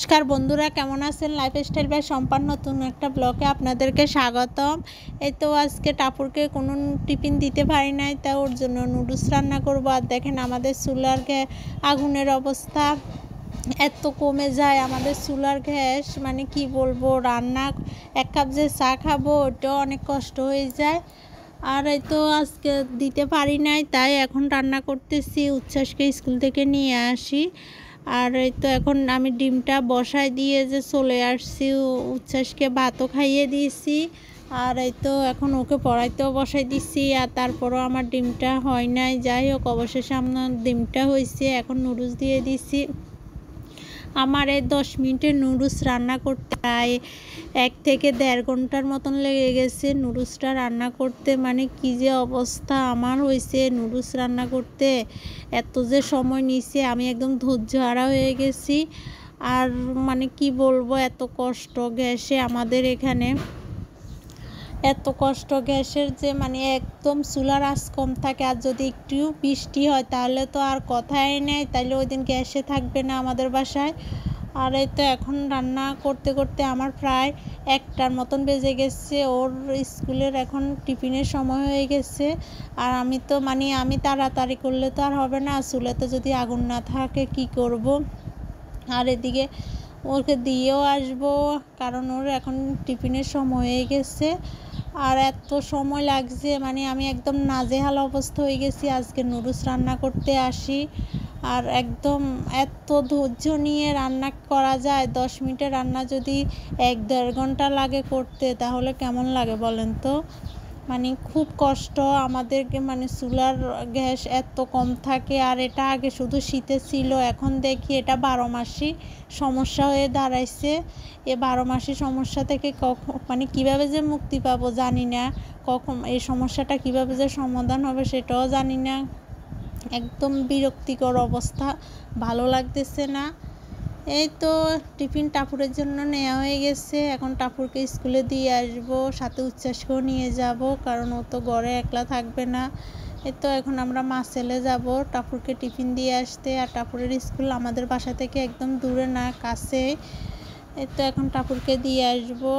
নমস্কার বন্ধুরা, কেমন আছেন? লাইফস্টাইল বাই সম্পান নতুন একটা ব্লগে আপনাদেরকে স্বাগতম। এই তো আজকে টাপুরকে কোনো টিফিন দিতে পারি নাই, তা ওর জন্য নুডলস রান্না করবো। আর দেখেন আমাদের চুলার আগুনের অবস্থা এত কমে যায়। আমাদের চুলার গ্যাস মানে কি বলবো, রান্না এক কাপ যে চা খাবো ওটাও অনেক কষ্ট হয়ে যায়। আর এই তো আজকে দিতে পারি নাই, তাই এখন রান্না করতেছি। উচ্ছ্বাসকে স্কুল থেকে নিয়ে আসি। আর এই তো এখন আমি ডিমটা বসায় দিয়ে যে চলে আসছি, উচ্ছ্বাসকে ভাতও খাইয়ে দিয়েছি। আর এই তো এখন ওকে পড়াইতেও বসাই দিচ্ছি। আর তারপরও আমার ডিমটা হয় নাই, যাই হোক অবশেষে আমার ডিমটা হয়েছে। এখন নুডলস দিয়ে দিছি। আমার এই 10 মিনিটের নুডলস রান্না করতে প্রায় 1 থেকে 1.5 ঘন্টার মতন লেগে গেছে নুডলসটা রান্না করতে। মানে কি যে অবস্থা আমার হয়েছে নুডলস রান্না করতে, এত যে সময় নিছে আমি একদম ধৈর্য হারা হয়ে গেছি। আর মানে কি বলবো, এত কষ্ট গ্যাসে আমাদের এখানে, এত কষ্ট গ্যাসের যে মানে একদম চুলার আঁচ কম থাকে। আর যদি একটু বৃষ্টি হয় তাহলে তো আর কথাই নেই, তাইলে ওই দিন গ্যাসে থাকবে না আমাদের বাসায়। আর এই তো এখন রান্না করতে করতে আমার প্রায় 1টার মতন বেজে গেছে। ওর স্কুলের এখন টিফিনের সময় হয়ে গেছে। আর আমি তো আমি তাড়াতাড়ি করলে তো আর হবে না, চুলাতে যদি আগুন না থাকে কি করব। আর এদিকে ওকে দিয়েও আসবো, কারণ ওর এখন টিফিনের সময় হয়ে গেছে। আর এত সময় লাগছে, আমি একদম নাজেহাল অবস্থা হয়ে গেছি আজকে নুডলস রান্না করতে আসি। আর একদম এত ধৈর্য নিয়ে রান্না করা যায়? 10 মিনিটের রান্না যদি 1-1.5 ঘন্টা লাগে করতে, তাহলে কেমন লাগে বলেন তো? খুব কষ্ট আমাদেরকে, চুলার গ্যাস এত কম থাকে। আর এটা আগে শুধু শীতে ছিল, এখন দেখি এটা 12 মাসই সমস্যা হয়ে দাঁড়াইছে। এ 12 মাসি সমস্যা থেকে কখন কীভাবে যে মুক্তি পাবো জানি না, কখন এই সমস্যাটা কীভাবে যে সমাধান হবে সেটাও জানি না। একদম বিরক্তিকর অবস্থা, ভালো লাগতেছে না। এই তো টিফিন টাপুরের জন্য নেওয়া হয়ে গেছে। এখন টাপুরকে স্কুলে দিয়ে আসবো, সাথে উচ্ছ্বাসকেও নিয়ে যাব, কারণ ও তো ঘরে একলা থাকবে না। এই তো এখন আমরা মাসেলে যাব টাপুরকে টিফিন দিয়ে আসতে। আর টাপুরের স্কুল আমাদের বাসা থেকে একদম দূরে না, কাছে। এই তো এখন টাপুরকে দিয়ে আসবো।